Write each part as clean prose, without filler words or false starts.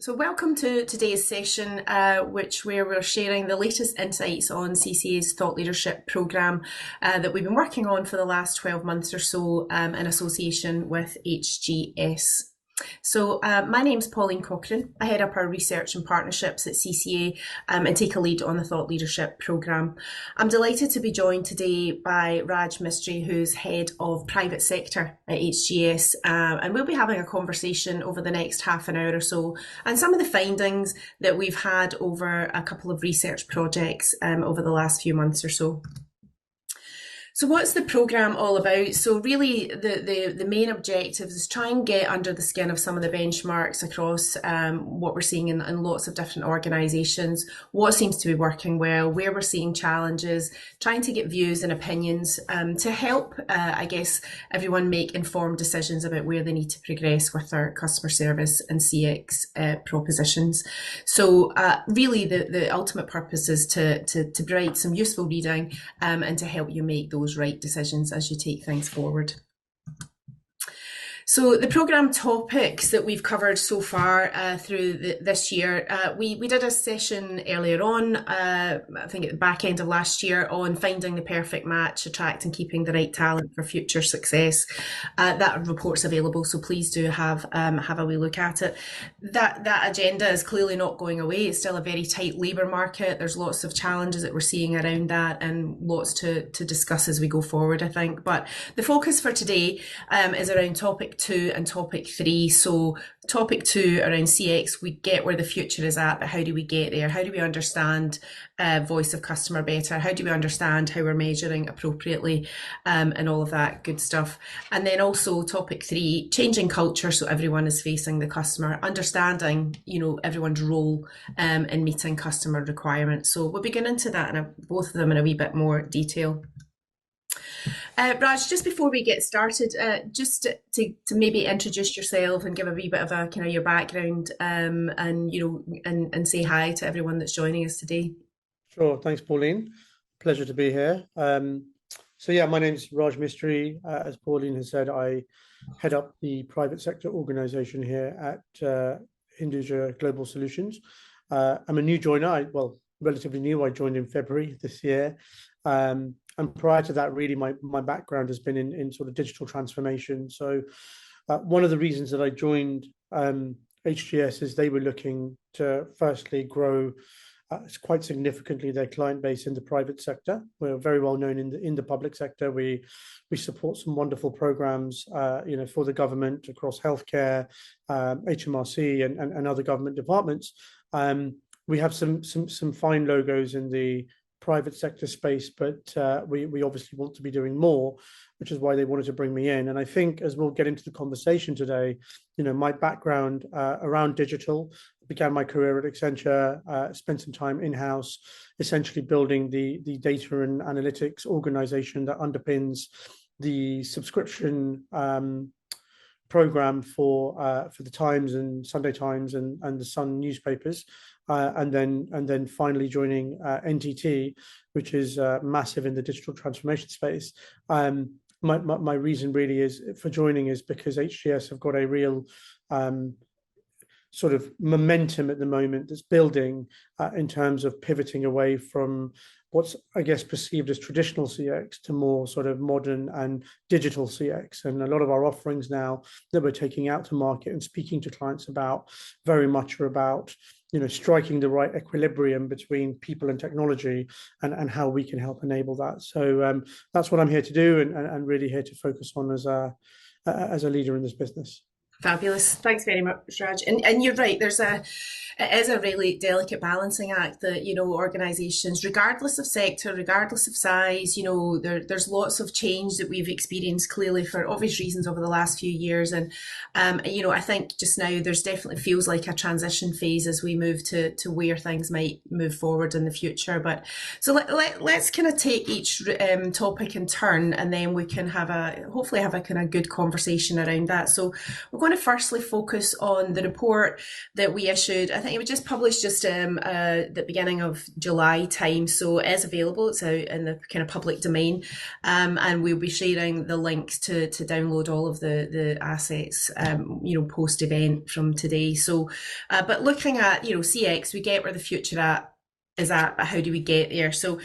So welcome to today's session, where we're sharing the latest insights on CCA's Thought Leadership Programme that we've been working on for the last 12 months or so in association with HGS. So my name's Pauline Cochrane. I head up our research and partnerships at CCA and take a lead on the Thought Leadership Programme. I'm delighted to be joined today by Raj Mistry, who's head of private sector at HGS, and we'll be having a conversation over the next half an hour or so and some of the findings that we've had over a couple of research projects over the last few months or so. So what's the programme all about? So really the main objective is try and get under the skin of some of the benchmarks across what we're seeing in lots of different organisations, what seems to be working well, where we're seeing challenges, trying to get views and opinions to help, I guess, everyone make informed decisions about where they need to progress with their customer service and CX propositions. So really the ultimate purpose is to provide some useful reading and to help you make those right decisions as you take things forward. So the programme topics that we've covered so far through this year, we did a session earlier on, I think at the back end of last year, on finding the perfect match, attract and keeping the right talent for future success. That report's available, so please do have a wee look at it. That agenda is clearly not going away. It's still a very tight labour market. There's lots of challenges that we're seeing around that and lots to discuss as we go forward, I think. But the focus for today is around topic 2 and topic 3. So topic 2 around CX, we get where the future is at, but how do we get there? How do we understand voice of customer better? How do we understand how we're measuring appropriately and all of that good stuff? And then also topic 3, changing culture so everyone is facing the customer, understanding, everyone's role in meeting customer requirements. So we'll be getting into that and both of them in a wee bit more detail. Raj, just before we get started, just to maybe introduce yourself and give a wee bit of a kind of your background, and say hi to everyone that's joining us today. Sure, thanks, Pauline. Pleasure to be here. So yeah, my name's Raj Mistry. As Pauline has said, I head up the private sector organisation here at Hinduja Global Solutions. I'm a new joiner. Relatively new. I joined in February this year. And prior to that, really, my background has been in sort of digital transformation. So one of the reasons that I joined HGS is they were looking to firstly grow quite significantly their client base in the private sector. We're very well known in the public sector. We support some wonderful programs, for the government across healthcare, HMRC, and other government departments. We have some fine logos in the private sector space, but we obviously want to be doing more, which is why they wanted to bring me in. And I think as we'll get into the conversation today, my background around digital, began my career at Accenture, spent some time in-house, essentially building the data and analytics organization that underpins the subscription program for the Times and Sunday Times and the Sun newspapers. And then finally joining NTT, which is massive in the digital transformation space. My reason really for joining is because HGS have got a real sort of momentum at the moment that's building in terms of pivoting away from what's, I guess, perceived as traditional CX to more sort of modern and digital CX. And a lot of our offerings now that we're taking out to market and speaking to clients about very much are about, striking the right equilibrium between people and technology and how we can help enable that. So that's what I'm here to do and really here to focus on as a leader in this business. Fabulous. Thanks very much, Raj. And you're right, it is a really delicate balancing act that, organisations, regardless of sector, regardless of size, there's lots of change that we've experienced clearly for obvious reasons over the last few years. And, I think just now there's definitely feels like a transition phase as we move to where things might move forward in the future. But so let's kind of take each topic in turn and then we can hopefully have a kind of good conversation around that. So we're going to firstly focus on the report that we issued. I think it was just published just the beginning of July time, so it is available. It's out in the kind of public domain, and we'll be sharing the links to download all of the assets, post event from today. So, but looking at CX, we get where the future is at, but how do we get there? So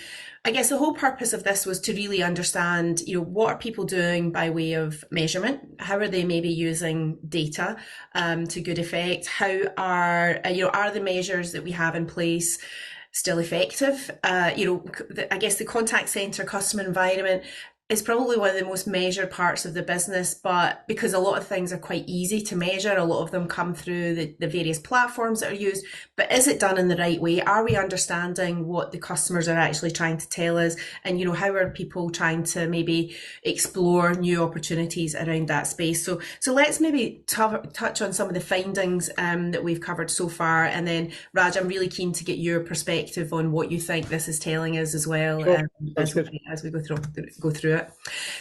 I guess the whole purpose of this was to really understand, what are people doing by way of measurement? How are they maybe using data to good effect? How are the measures that we have in place still effective? I guess the contact center customer environment is probably one of the most measured parts of the business, but because a lot of things are quite easy to measure, a lot of them come through the various platforms that are used. But is it done in the right way? Are we understanding what the customers are actually trying to tell us? And, how are people trying to maybe explore new opportunities around that space? So let's maybe touch on some of the findings that we've covered so far. And then, Raj, I'm really keen to get your perspective on what you think this is telling us as well. Sure. That's good. As we go through it.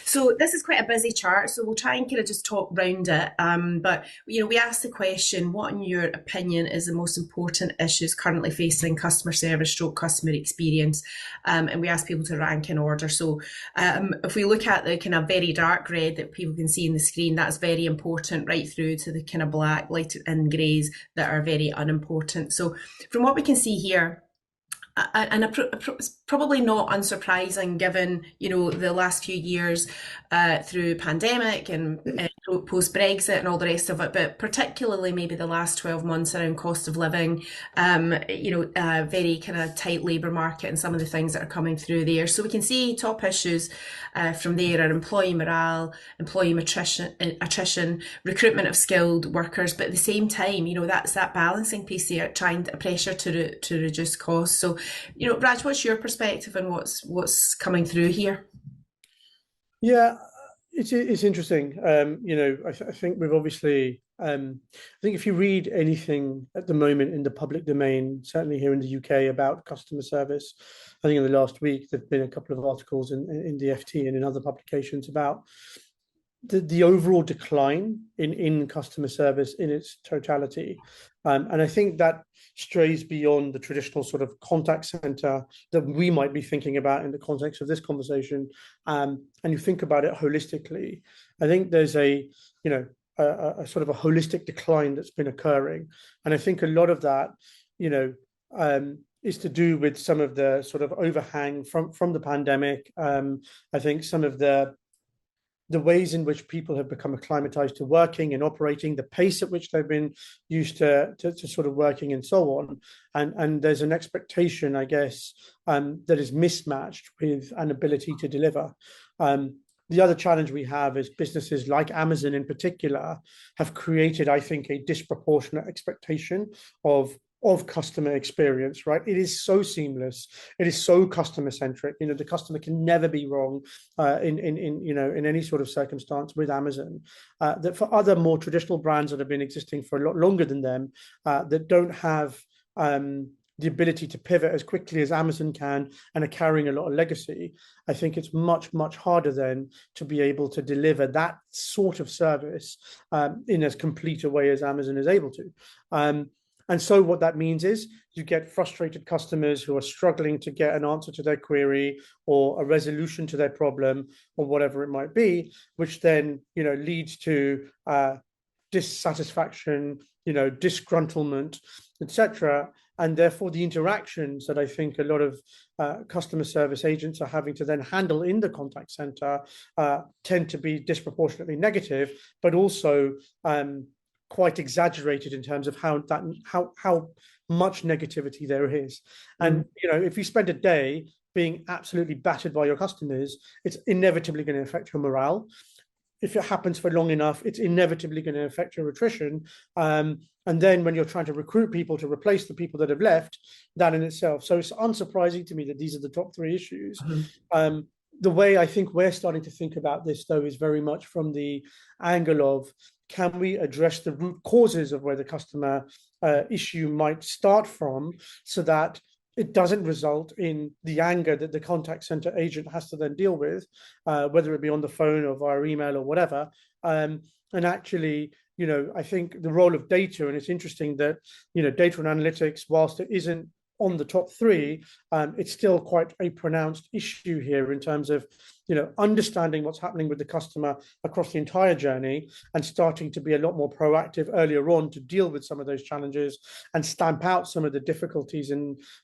So this is quite a busy chart, so we'll try and kind of just talk round it. But we asked the question, what in your opinion is the most important issues currently facing customer service stroke customer experience? And we asked people to rank in order. So if we look at the kind of very dark red that people can see in the screen, that's very important, right through to the kind of black, light and greys that are very unimportant. So from what we can see here, and it's probably not unsurprising given the last few years through pandemic and post Brexit and all the rest of it, but particularly maybe the last 12 months around cost of living, very kind of tight labour market and some of the things that are coming through there. So we can see top issues from there are employee morale, employee attrition, recruitment of skilled workers, but at the same time, that's that balancing piece there, trying pressure to reduce costs. So, Raj, what's your perspective on what's coming through here? Yeah, it's interesting. I think we've obviously, I think if you read anything at the moment in the public domain, certainly here in the UK, about customer service, I think in the last week there've been a couple of articles in the FT and in other publications about the overall decline in customer service in its totality. And I think that strays beyond the traditional sort of contact center that we might be thinking about in the context of this conversation. And you think about it holistically, I think there's a sort of a holistic decline that's been occurring. And I think a lot of that, is to do with some of the sort of overhang from the pandemic. I think some of the ways in which people have become acclimatized to working and operating, the pace at which they've been used to sort of working and so on. And there's an expectation, I guess, that is mismatched with an ability to deliver. The other challenge we have is businesses like Amazon in particular have created, I think, a disproportionate expectation of customer experience, right? It is so seamless. It is so customer centric. The customer can never be wrong in any sort of circumstance with Amazon. That for other more traditional brands that have been existing for a lot longer than them, that don't have the ability to pivot as quickly as Amazon can and are carrying a lot of legacy, I think it's much, much harder then to be able to deliver that sort of service in as complete a way as Amazon is able to. And so what that means is you get frustrated customers who are struggling to get an answer to their query or a resolution to their problem or whatever it might be, which then, leads to dissatisfaction, disgruntlement, etc. And therefore the interactions that I think a lot of customer service agents are having to then handle in the contact center tend to be disproportionately negative, but also quite exaggerated in terms of how much negativity there is. And if you spend a day being absolutely battered by your customers, it's inevitably going to affect your morale. If it happens for long enough, it's inevitably going to affect your attrition. And then when you're trying to recruit people to replace the people that have left, that in itself. So it's unsurprising to me that these are the top three issues. The way I think we're starting to think about this, though, is very much from the angle of, can we address the root causes of where the customer issue might start from, so that it doesn't result in the anger that the contact center agent has to then deal with, whether it be on the phone or via email or whatever, and actually I think the role of data, and it's interesting that, data and analytics, whilst it isn't on the top three, it's still quite a pronounced issue here in terms of, understanding what's happening with the customer across the entire journey and starting to be a lot more proactive earlier on to deal with some of those challenges and stamp out some of the difficulties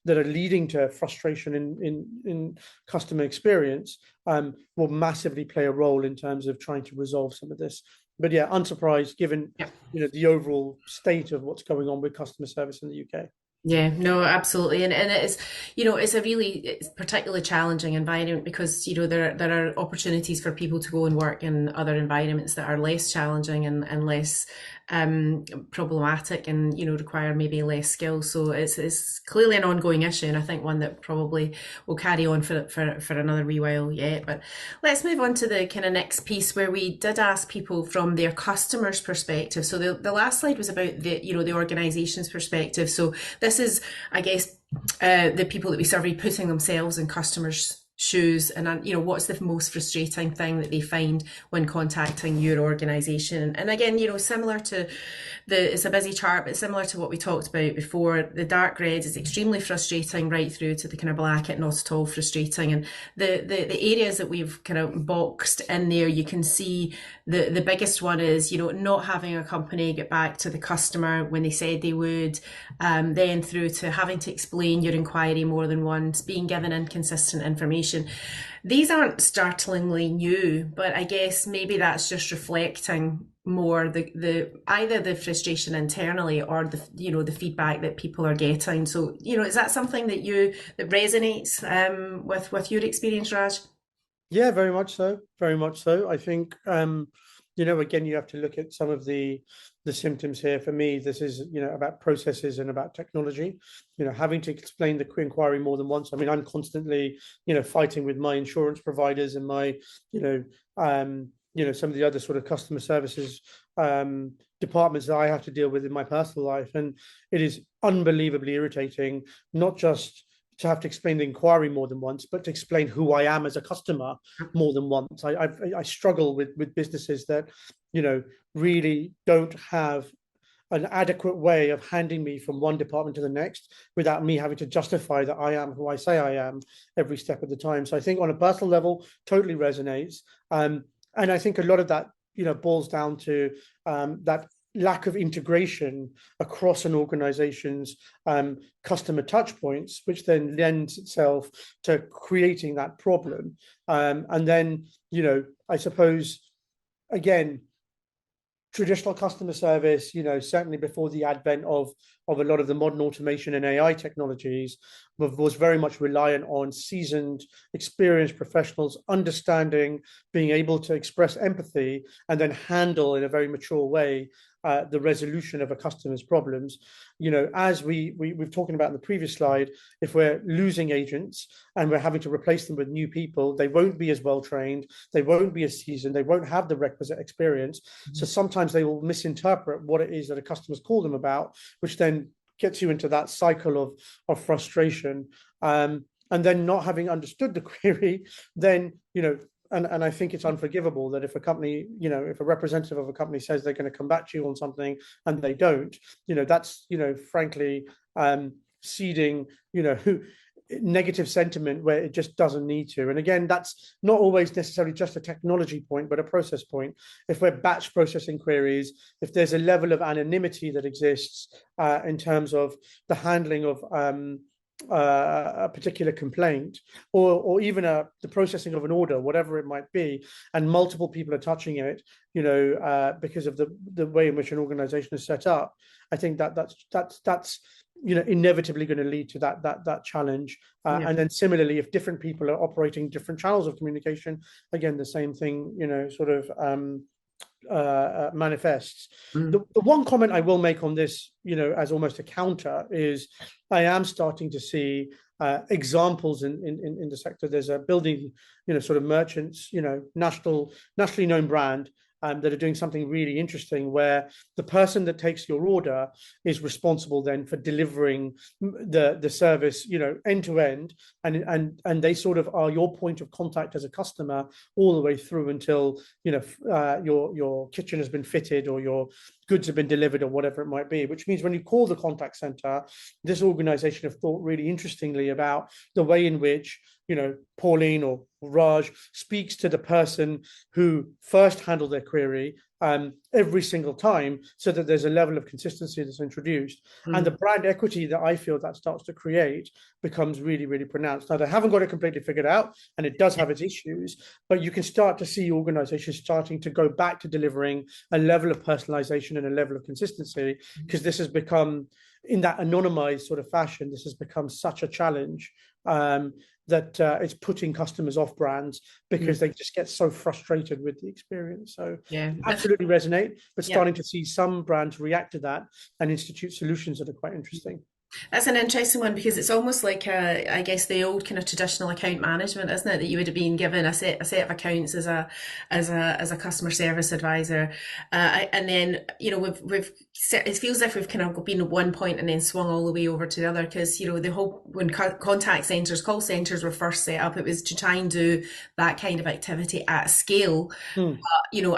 that are leading to frustration in customer experience, will massively play a role in terms of trying to resolve some of this. But yeah, unsurprised given Yeah. the overall state of what's going on with customer service in the UK. Yeah, no, absolutely. And it is, it's particularly challenging environment because, there are opportunities for people to go and work in other environments that are less challenging and less problematic and, require maybe less skill. So it's clearly an ongoing issue, and I think one that probably will carry on for another wee while yet. But let's move on to the kind of next piece where we did ask people from their customers' perspective. So the last slide was about the organization's perspective. So this is, I guess, the people that we surveyed putting themselves in customers' shoes, and what's the most frustrating thing that they find when contacting your organization. And again, similar to it's a busy chart, but similar to what we talked about before, the dark red is extremely frustrating right through to the kind of black at not at all frustrating. And the areas that we've kind of boxed in there, you can see the biggest one is not having a company get back to the customer when they said they would, then through to having to explain your inquiry more than once, being given inconsistent information. These aren't startlingly new, but I guess maybe that's just reflecting more the either the frustration internally or the feedback that people are getting. So is that something that resonates with your experience, Raj? Yeah, very much so. Very much so. I think, again, you have to look at some of the symptoms here. For me, this is, about processes and about technology, having to explain the inquiry more than once. I mean, I'm constantly, fighting with my insurance providers and my, some of the other sort of customer services departments that I have to deal with in my personal life. And it is unbelievably irritating, not just to have to explain the inquiry more than once, but to explain who I am as a customer more than once. I struggle with businesses that, really don't have an adequate way of handing me from one department to the next without me having to justify that I am who I say I am every step of the time. So I think on a personal level, totally resonates. And I think a lot of that, boils down to that lack of integration across an organization's customer touch points, which then lends itself to creating that problem. And then, I suppose, again, traditional customer service, certainly before the advent of a lot of the modern automation and AI technologies, was very much reliant on seasoned, experienced professionals understanding, being able to express empathy, and then handle in a very mature way the resolution of a customer's problems. As we've talking about in the previous slide, if we're losing agents and we're having to replace them with new people, they won't be as well trained, they won't be as seasoned, they won't have the requisite experience. So sometimes they will misinterpret what it is that a customer's called them about, which then gets you into that cycle of frustration. And then not having understood the query, then, and I think it's unforgivable that if a company, if a representative of a company says they're going to come back to you on something and they don't, that's, frankly, seeding, negative sentiment where it just doesn't need to. And again, that's not always necessarily just a technology point, but a process point. If we're batch processing queries, if there's a level of anonymity that exists in terms of the handling of a particular complaint, or even the processing of an order, whatever it might be, and multiple people are touching it, because of the way in which an organization is set up, I think that's inevitably going to lead to that challenge. Yeah. And then similarly, if different people are operating different channels of communication, again, the same thing, sort of manifests. The one comment I will make on this, as almost a counter, is I am starting to see examples in the sector. There's a building, sort of merchants, nationally known brand, that are doing something really interesting, where the person that takes your order is responsible then for delivering the service, end to end, and they sort of are your point of contact as a customer all the way through until your kitchen has been fitted or your goods have been delivered or whatever it might be. Which means when you call the contact center, this organization have thought really interestingly about the way in which Pauline or Raj speaks to the person who first handled their query every single time, so that there's a level of consistency that's introduced. And the brand equity that I feel that starts to create becomes really, really pronounced. Now, they haven't got it completely figured out, and it does have its issues, but you can start to see organizations starting to go back to delivering a level of personalization and a level of consistency, because this has become, in that anonymized sort of fashion, this has become such a challenge that it's putting customers off brands because they just get so frustrated with the experience. So Yeah, absolutely resonate, but yeah. starting to see some brands react to that and institute solutions that are quite interesting. That's an interesting one because it's almost like I guess the old kind of traditional account management, isn't it? That you would have been given a set of accounts as a customer service advisor, and then it feels like we've kind of been at one point and then swung all the way over to the other, because the whole when contact centers, call centers were first set up, it was to try and do that kind of activity at scale. Hmm.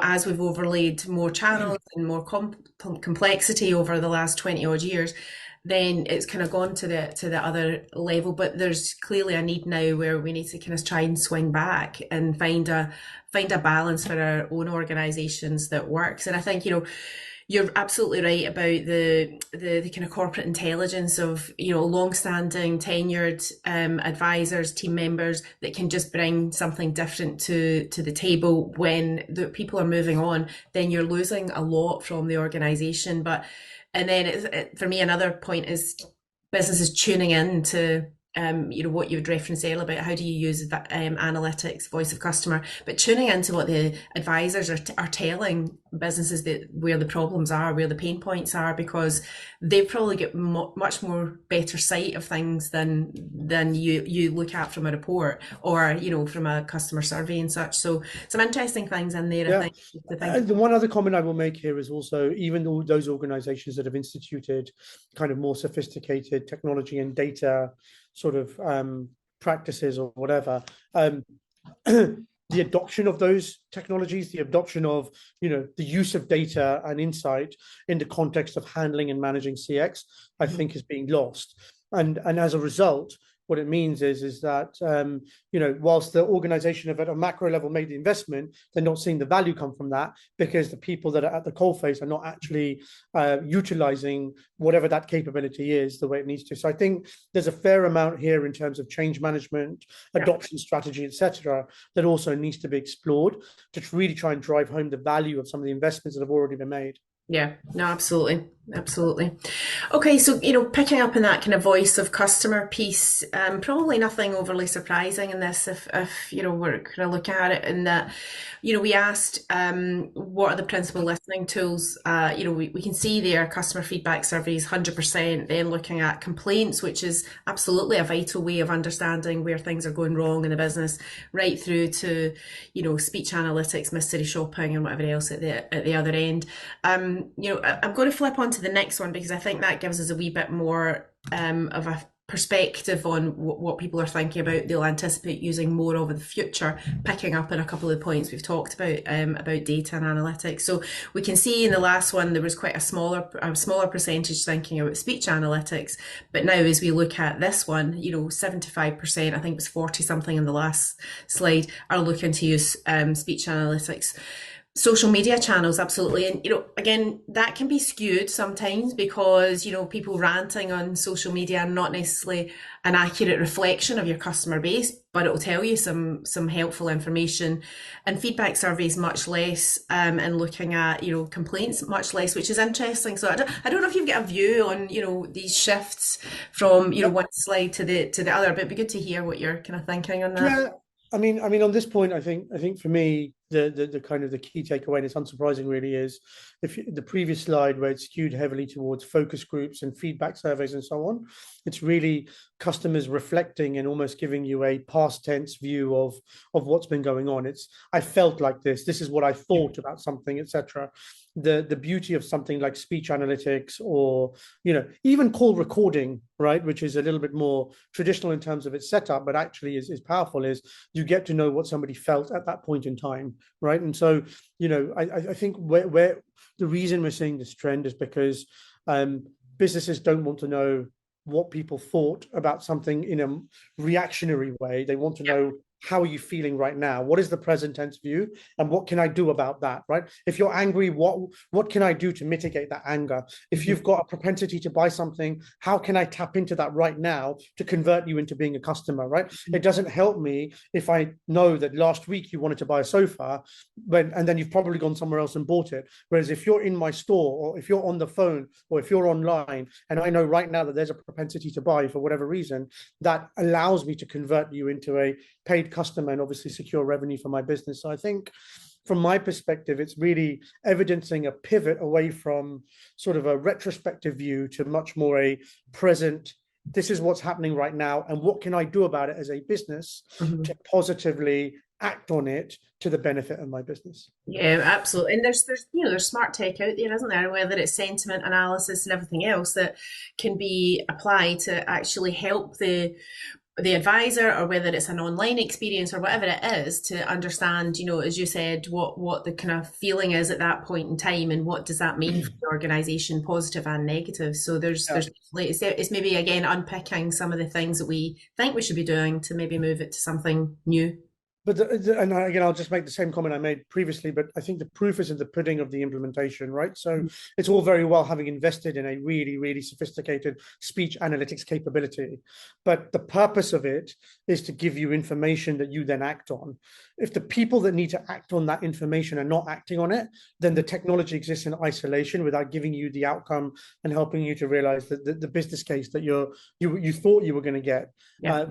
As we've overlaid more channels and more complexity over the last 20 odd years, then it's kind of gone to the other level. But there's clearly a need now where we need to kind of try and swing back and find a balance for our own organizations that works. And I think, you're absolutely right about the kind of corporate intelligence of, long-standing tenured advisors, team members that can just bring something different to the table. When the people are moving on, then you're losing a lot from the organization. And then for me, another point is businesses tuning in to what you would reference earlier about how do you use analytics, voice of customer, but tuning into what the advisors are telling businesses, that where the problems are, where the pain points are, because they probably get much more better sight of things than you look at from a report or from a customer survey and such. So some interesting things in there, I Yeah. think, to think. The one other comment I will make here is also, even though those organizations that have instituted kind of more sophisticated technology and data sort of practices or whatever, the adoption of those technologies, the adoption of the use of data and insight in the context of handling and managing CX, I think is being lost. And as a result, what it means is that whilst the organization at a macro level made the investment, they're not seeing the value come from that, because the people that are at the coalface are not actually utilizing whatever that capability is the way it needs to. So I think there's a fair amount here in terms of change management, adoption strategy, etc., that also needs to be explored to really try and drive home the value of some of the investments that have already been made. Yeah, no, absolutely. Absolutely. Okay, so picking up on that kind of voice of customer piece, probably nothing overly surprising in this if we're kind of looking at it in that, we asked what are the principal listening tools. We can see there customer feedback surveys 100%, then looking at complaints, which is absolutely a vital way of understanding where things are going wrong in the business, right through to speech analytics, mystery shopping, and whatever else at the other end. I'm going to flip on to the next one because I think that gives us a wee bit more of a perspective on what people are thinking about. They'll anticipate using more over the future, picking up on a couple of points we've talked about data and analytics. So we can see in the last one there was quite a smaller percentage thinking about speech analytics, but now as we look at this one, 75%, I think it was 40 something in the last slide, are looking to use speech analytics. Social media channels, absolutely. And, again, that can be skewed sometimes because, people ranting on social media are not necessarily an accurate reflection of your customer base, but it will tell you some helpful information. And feedback surveys much less, and looking at, complaints much less, which is interesting. So I don't know if you've got a view on, these shifts from, one slide to the other, but it'd be good to hear what you're kind of thinking on that. Yeah, I mean, on this point, I think for me, the kind of the key takeaway, and it's unsurprising really, is the previous slide where it's skewed heavily towards focus groups and feedback surveys and so on. It's really customers reflecting and almost giving you a past tense view of what's been going on. It's, I felt like this is what I thought about something, etc. The beauty of something like speech analytics, or even call recording, right, which is a little bit more traditional in terms of its setup, but actually is powerful, is you get to know what somebody felt at that point in time, right? And so I think where the reason we're seeing this trend is because businesses don't want to know what people thought about something in a reactionary way. They want to know, how are you feeling right now? What is the present tense view, and what can I do about that, right? If you're angry, what can I do to mitigate that anger? If you've got a propensity to buy something, how can I tap into that right now to convert you into being a customer, right? It doesn't help me if I know that last week you wanted to buy a sofa, and then you've probably gone somewhere else and bought it. Whereas if you're in my store, or if you're on the phone, or if you're online, and I know right now that there's a propensity to buy for whatever reason, that allows me to convert you into a paid customer and obviously secure revenue for my business. So I think from my perspective, it's really evidencing a pivot away from sort of a retrospective view to much more a present, this is what's happening right now, and what can I do about it as a business to positively act on it to the benefit of my business. Yeah, absolutely. And there's smart tech out there, isn't there? Whether it's sentiment analysis and everything else that can be applied to actually help the advisor, or whether it's an online experience or whatever it is, to understand, as you said, what the kind of feeling is at that point in time, and what does that mean for the organization, positive and negative. So there's it's maybe again unpicking some of the things that we think we should be doing to maybe move it to something new. But and again, I'll just make the same comment I made previously, but I think the proof is in the pudding of the implementation, right? So it's all very well having invested in a really, really sophisticated speech analytics capability, but the purpose of it is to give you information that you then act on. If the people that need to act on that information are not acting on it, then the technology exists in isolation without giving you the outcome and helping you to realize that the business case that you thought you were going to get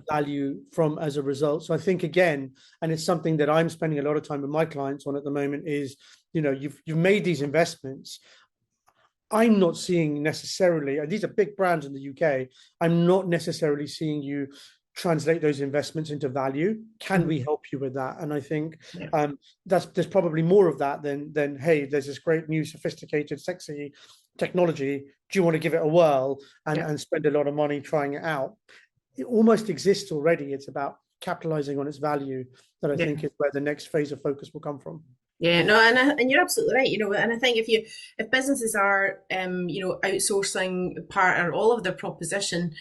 value from as a result. So I think, again, and it's something that I'm spending a lot of time with my clients on at the moment, is you've made these investments. I'm not seeing necessarily, and these are big brands in the UK, I'm not necessarily seeing you translate those investments into value. Can we help you with that? And I think there's probably more of that than hey, there's this great new sophisticated sexy technology, do you want to give it a whirl and spend a lot of money trying it out? It almost exists already. It's about capitalizing on its value that I think is where the next phase of focus will come from. Yeah, no, and you're absolutely right. And I think if businesses are outsourcing part or all of their proposition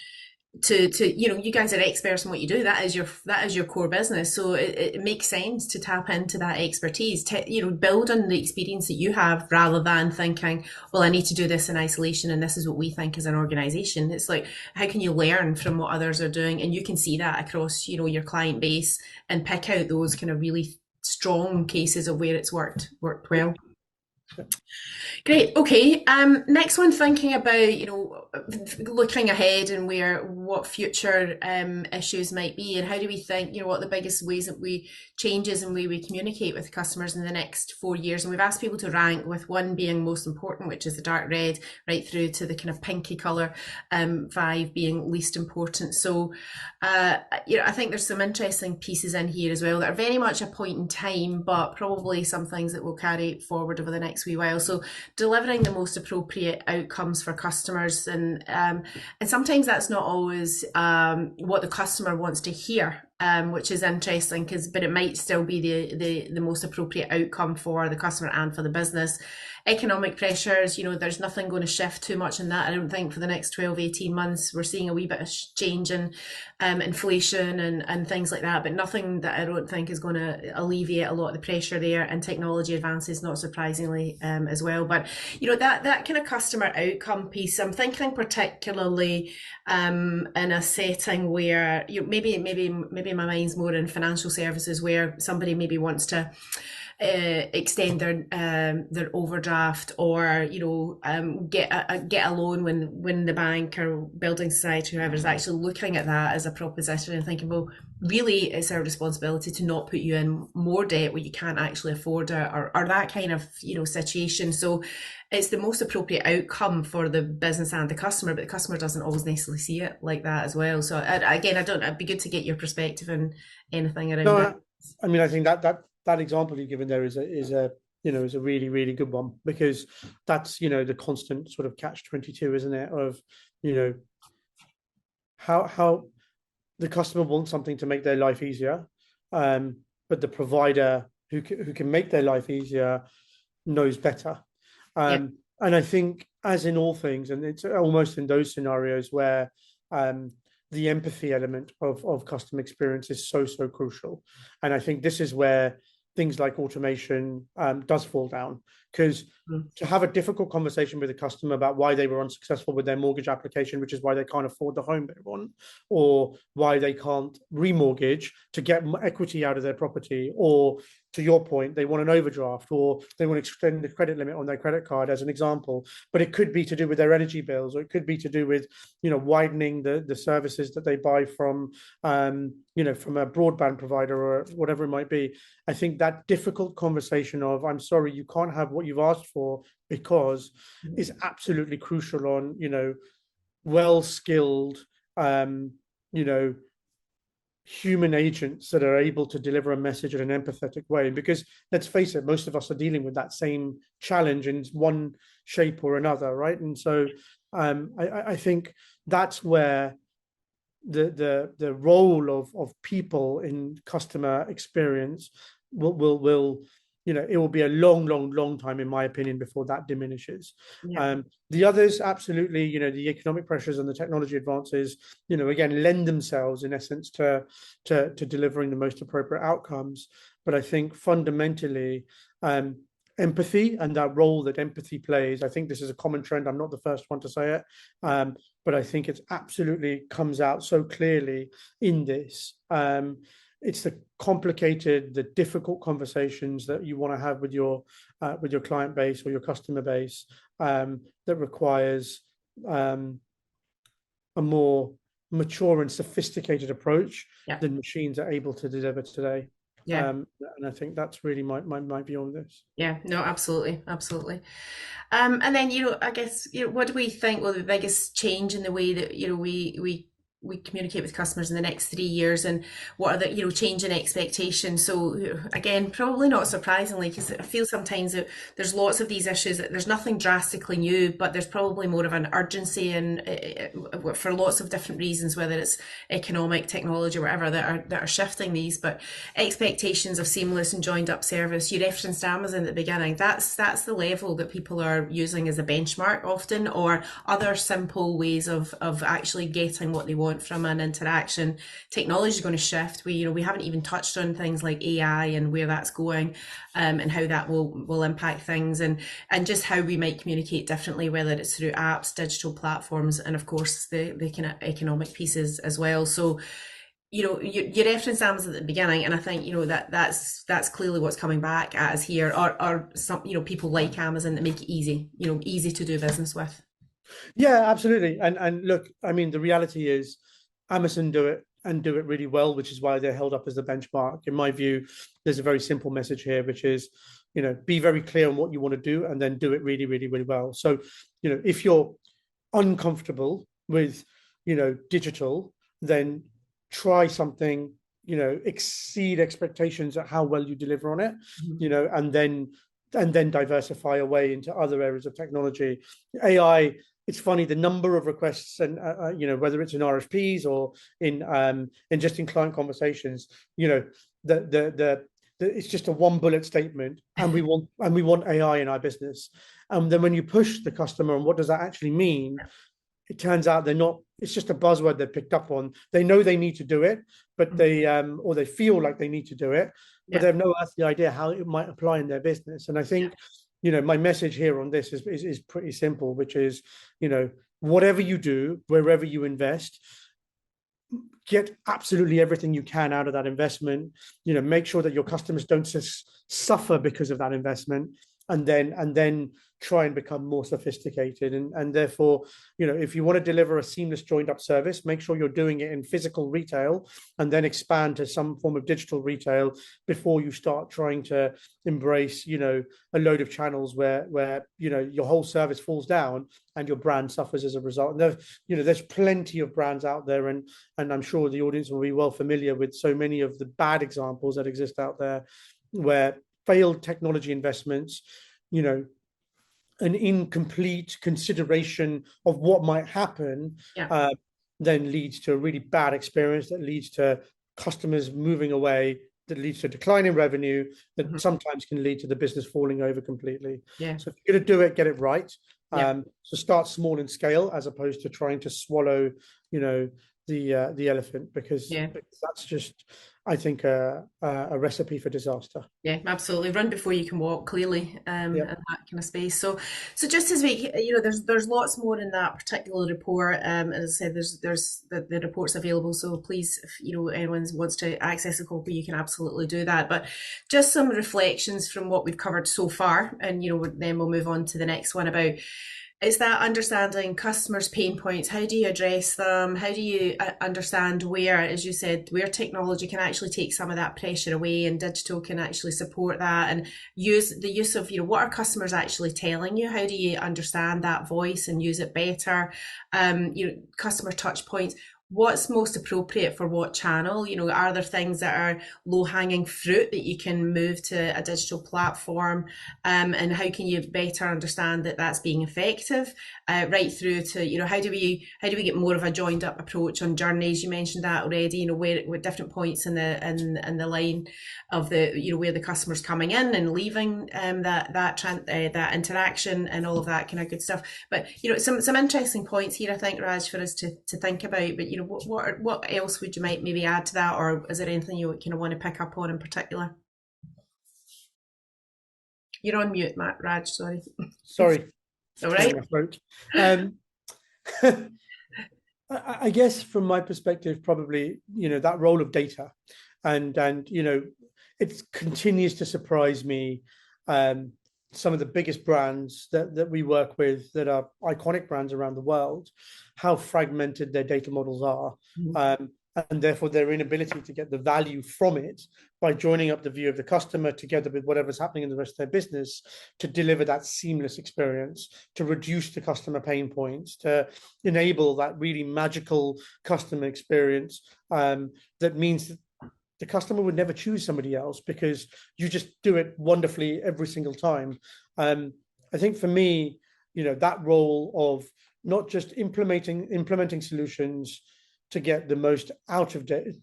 to you guys are experts in what you do, that is your core business, so it makes sense to tap into that expertise, to build on the experience that you have, rather than thinking, well, I need to do this in isolation and this is what we think as an organization. It's like, how can you learn from what others are doing? And you can see that across your client base and pick out those kind of really strong cases of where it's worked well. Great. Okay. Next one, thinking about, looking ahead and what future issues might be, and how do we think, what the biggest ways that changes in the way we communicate with customers in the next 4 years. And we've asked people to rank, with one being most important, which is the dark red, right through to the kind of pinky color, 5 being least important. So, I think there's some interesting pieces in here as well that are very much a point in time, but probably some things that will carry forward over the next wee while. So delivering the most appropriate outcomes for customers, and sometimes that's not always what the customer wants to hear, which is interesting, but it might still be the most appropriate outcome for the customer and for the business. Economic pressures, there's nothing going to shift too much in that, I don't think, for the next 12, 18 months. We're seeing a wee bit of change in inflation and things like that, but nothing that I don't think is going to alleviate a lot of the pressure there. And technology advances, not surprisingly, as well. But that kind of customer outcome piece, I'm thinking particularly in a setting where maybe my mind's more in financial services, where somebody maybe wants to extend their overdraft, or get a loan when the bank or building society or whoever is actually looking at that as a proposition and thinking, well, really it's our responsibility to not put you in more debt where you can't actually afford it, or that kind of situation. So it's the most appropriate outcome for the business and the customer, but the customer doesn't always necessarily see it like that as well. So again, I don't know, it'd be good to get your perspective and anything around No, that. I mean, I think that example you've given there is a really, really good one, because that's, the constant sort of catch-22, isn't it? Of, you know, how the customer wants something to make their life easier, but the provider who can make their life easier knows better. Yeah. And I think, as in all things, and it's almost in those scenarios where the empathy element of customer experience is so crucial. And I think this is where things like automation does fall down, because Mm. to have a difficult conversation with a customer about why they were unsuccessful with their mortgage application, which is why they can't afford the home they want, or why they can't remortgage to get equity out of their property, or, to your point, they want an overdraft, or they want to extend the credit limit on their credit card, as an example. But it could be to do with their energy bills, or it could be to do with, widening the services that they buy from, from a broadband provider or whatever it might be. I think that difficult conversation of, I'm sorry, you can't have what you've asked for because, is absolutely crucial on, well-skilled, you know, human agents that are able to deliver a message in an empathetic way. Because let's face it, most of us are dealing with that same challenge in one shape or another, right? And so I think that's where the role of people in customer experience will it will be a long time, in my opinion, before that diminishes. Yeah. The others, absolutely, the economic pressures and the technology advances, again, lend themselves in essence to delivering the most appropriate outcomes. But I think fundamentally, empathy and that role that empathy plays, I think this is a common trend. I'm not the first one to say it, but I think it's absolutely comes out so clearly in this. It's the complicated, the difficult conversations that you want to have with your client base or your customer base, that requires a more mature and sophisticated approach Yeah. than machines are able to deliver today. Yeah. And I think that's really my view on this. Yeah. No, absolutely. Absolutely. And then, I guess, what do we think will be the biggest change in the way that, we communicate with customers in the next 3 years, and what are the, change in expectations? So again, probably not surprisingly, because I feel sometimes that there's lots of these issues that there's nothing drastically new, but there's probably more of an urgency, and for lots of different reasons, whether it's economic, technology, whatever, that are shifting these. But expectations of seamless and joined up service. You referenced Amazon at the beginning. That's the level that people are using as a benchmark often, or other simple ways of actually getting what they want from an interaction. Technology is going to shift. We haven't even touched on things like AI and where that's going, and how that will impact things, and just how we might communicate differently, whether it's through apps, digital platforms, and of course the kind of economic pieces as well. So you referenced Amazon at the beginning, and I think that's clearly what's coming back at us here, or some people like Amazon that make it easy to do business with. Yeah, absolutely. And look, I mean, the reality is Amazon do it and do it really well, which is why they're held up as the benchmark. In my view, there's a very simple message here, which is, be very clear on what you want to do and then do it really, really, really well. So, if you're uncomfortable with, digital, then try something, exceed expectations at how well you deliver on it, and then diversify away into other areas of technology. AI, it's funny, the number of requests, and whether it's in RFPs or in just in client conversations, the it's just a one bullet statement, and we want AI in our business. And then when you push the customer on what does that actually mean, it turns out they're not. It's just a buzzword they picked up on. They know they need to do it, but or they feel like they need to do it, but they have no earthly idea how it might apply in their business. And I think, my message here on this is pretty simple, which is, whatever you do, wherever you invest, get absolutely everything you can out of that investment. Make sure that your customers don't just suffer because of that investment, and then try and become more sophisticated. And therefore, if you want to deliver a seamless joined up service, make sure you're doing it in physical retail, and then expand to some form of digital retail before you start trying to embrace, a load of channels where your whole service falls down and your brand suffers as a result. And there's plenty of brands out there, and I'm sure the audience will be well familiar with so many of the bad examples that exist out there, where failed technology investments, an incomplete consideration of what might happen, Yeah. then leads to a really bad experience, that leads to customers moving away, that leads to a decline in revenue, that Mhm. sometimes can lead to the business falling over completely. Yeah. So if you're going to do it, get it right. Yeah. So start small in scale, as opposed to trying to swallow, the elephant, because Yeah. that's just, I think, a recipe for disaster. Yeah, absolutely. Run before you can walk, clearly, in Yeah. that kind of space. So just as we, there's lots more in that particular report. As I said, there's the report's available. So please, if anyone wants to access a copy, you can absolutely do that. But just some reflections from what we've covered so far, and then we'll move on to the next one about. Is that understanding customers' pain points? How do you address them? How do you understand where, as you said, where technology can actually take some of that pressure away and digital can actually support that, and use the use of, what are customers actually telling you? How do you understand that voice and use it better? Customer touch points. What's most appropriate for what channel? Are there things that are low hanging fruit that you can move to a digital platform? And how can you better understand that that's being effective, right through to how do we get more of a joined up approach on journeys? You mentioned that already. Where different points in the line of the where the customer's coming in and leaving, that interaction and all of that kind of good stuff. But some interesting points here, I think, Raj, for us to think about. But what else would you might maybe add to that, or is there anything you kind of want to pick up on in particular? You're on mute, Matt. Raj, sorry. Sorry, All clearing right. my throat. Um, I guess from my perspective, probably, that role of data, and it continues to surprise me. Um, some of the biggest brands that we work with, that are iconic brands around the world, how fragmented their data models are, and therefore their inability to get the value from it by joining up the view of the customer together with whatever's happening in the rest of their business, to deliver that seamless experience, to reduce the customer pain points, to enable that really magical customer experience, that means that the customer would never choose somebody else because you just do it wonderfully every single time. I think for me, that role of not just implementing solutions to get the most out of data,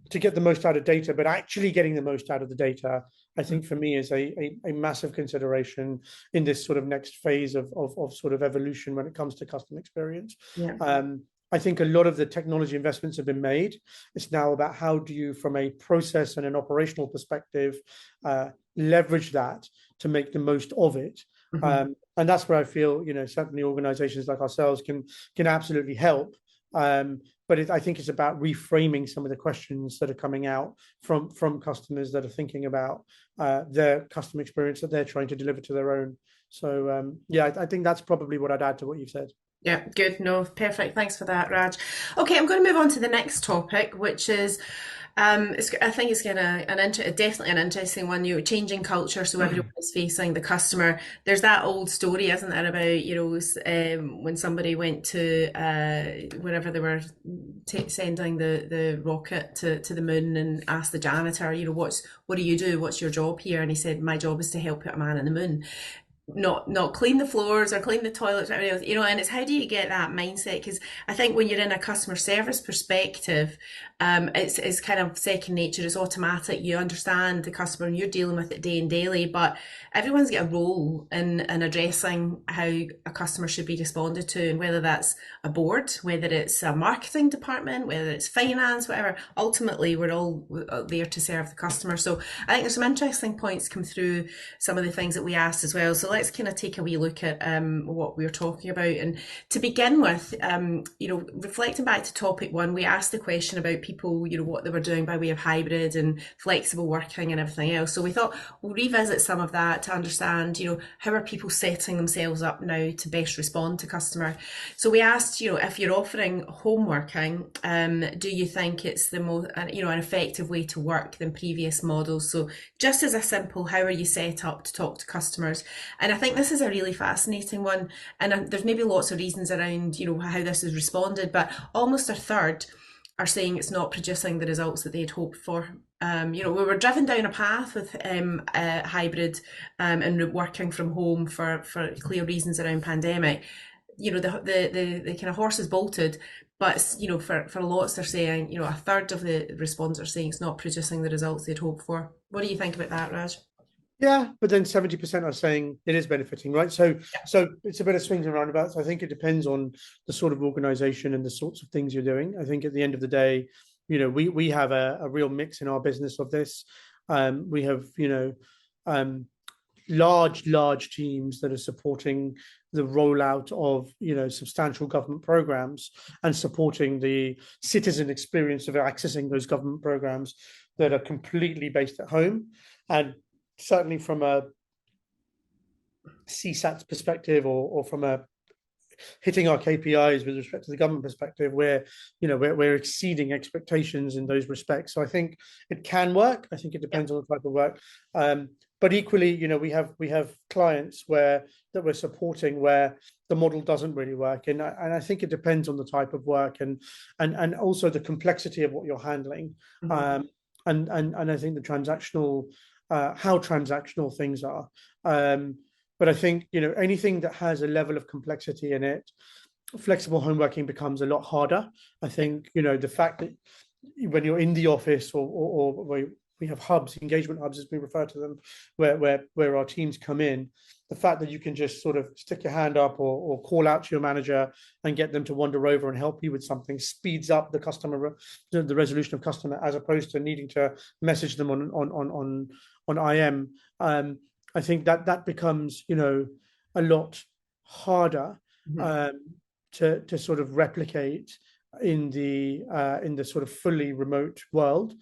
to get the most out of data, but actually getting the most out of the data, I think for me is a massive consideration in this sort of next phase of sort of evolution when it comes to customer experience. Yeah. I think a lot of the technology investments have been made. It's now about how do you, from a process and an operational perspective, leverage that to make the most of it. Mm-hmm. And that's where I feel, certainly organizations like ourselves can absolutely help. But I think it's about reframing some of the questions that are coming out from customers that are thinking about their customer experience that they're trying to deliver to their own. So yeah, I think that's probably what I'd add to what you've said. Yeah, good. No, perfect. Thanks for that, Raj. Okay, I'm going to move on to the next topic, which is, I think it's definitely an interesting one. Changing culture, so everyone is facing the customer. There's that old story, isn't there, about when somebody went to wherever they were sending the rocket to the moon and asked the janitor, what do you do? What's your job here? And he said, my job is to help put a man in the moon, not clean the floors or clean the toilets or anything else, and it's how do you get that mindset? Because I think when you're in a customer service perspective, it's kind of second nature, it's automatic, you understand the customer and you're dealing with it day and daily, but everyone's got a role in addressing how a customer should be responded to, and whether that's a board, whether it's a marketing department, whether it's finance, whatever, ultimately we're all there to serve the customer. So I think there's some interesting points come through some of the things that we asked as well. So let's kind of take a wee look at what we were talking about. And to begin with, reflecting back to topic one, we asked the question about people, what they were doing by way of hybrid and flexible working and everything else. So we thought we'll revisit some of that to understand, how are people setting themselves up now to best respond to customer. So we asked, if you're offering home working, do you think it's the most, an effective way to work than previous models? So just as a simple, how are you set up to talk to customers? And I think this is a really fascinating one. And there's maybe lots of reasons around, how this is responded, but almost a third are saying it's not producing the results that they'd hoped for. We were driven down a path with hybrid and working from home for clear reasons around pandemic. The kind of horse is bolted, but for lots they're saying, a third of the respondents are saying it's not producing the results they'd hoped for. What do you think about that, Raj? Yeah, but then 70% are saying it is benefiting, right? So it's a bit of swings and roundabouts. I think it depends on the sort of organization and the sorts of things you're doing. I think at the end of the day, we have a real mix in our business of this. We have, large teams that are supporting the rollout of substantial government programs and supporting the citizen experience of accessing those government programs that are completely based at home. And certainly from a CSAT's perspective or from a hitting our KPIs with respect to the government perspective, we're exceeding expectations in those respects. So I think it can work. I think it depends on the type of work. But equally, we have clients that we're supporting where the model doesn't really work, and I think it depends on the type of work and also the complexity of what you're handling, and I think the transactional, how transactional things are. But I think anything that has a level of complexity in it, flexible home working becomes a lot harder. I think the fact that when you're in the office or we have hubs, engagement hubs as we refer to them, where our teams come in, the fact that you can just sort of stick your hand up or call out to your manager and get them to wander over and help you with something speeds up the resolution of customer, as opposed to needing to message them on IM. I think that becomes a lot harder to sort of replicate in the sort of fully remote world.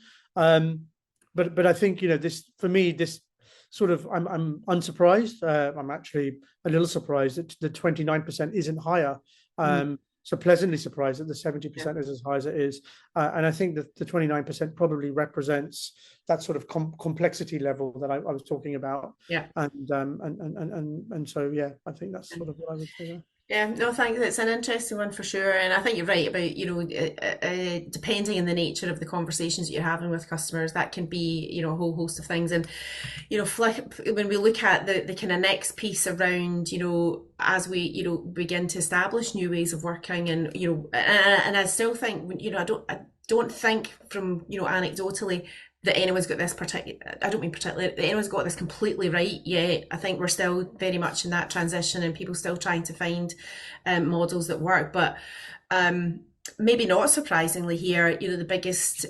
But I think this, for me, this sort of, I'm unsurprised. I'm actually a little surprised that the 29% isn't higher. So pleasantly surprised that the 70% is as high as it is. And I think that the 29% probably represents that sort of complexity level that I was talking about. Yeah. And so, yeah, I think that's sort of what I would say there. Yeah, no, thanks. It's an interesting one for sure, and I think you're right about depending on the nature of the conversations that you're having with customers, that can be a whole host of things. And when we look at the kind of next piece around as we begin to establish new ways of working, and and I still think I don't think from anecdotally that anyone's got this I don't mean particularly that anyone's got this completely right yet. I think we're still very much in that transition and people still trying to find models that work. But maybe not surprisingly here, the biggest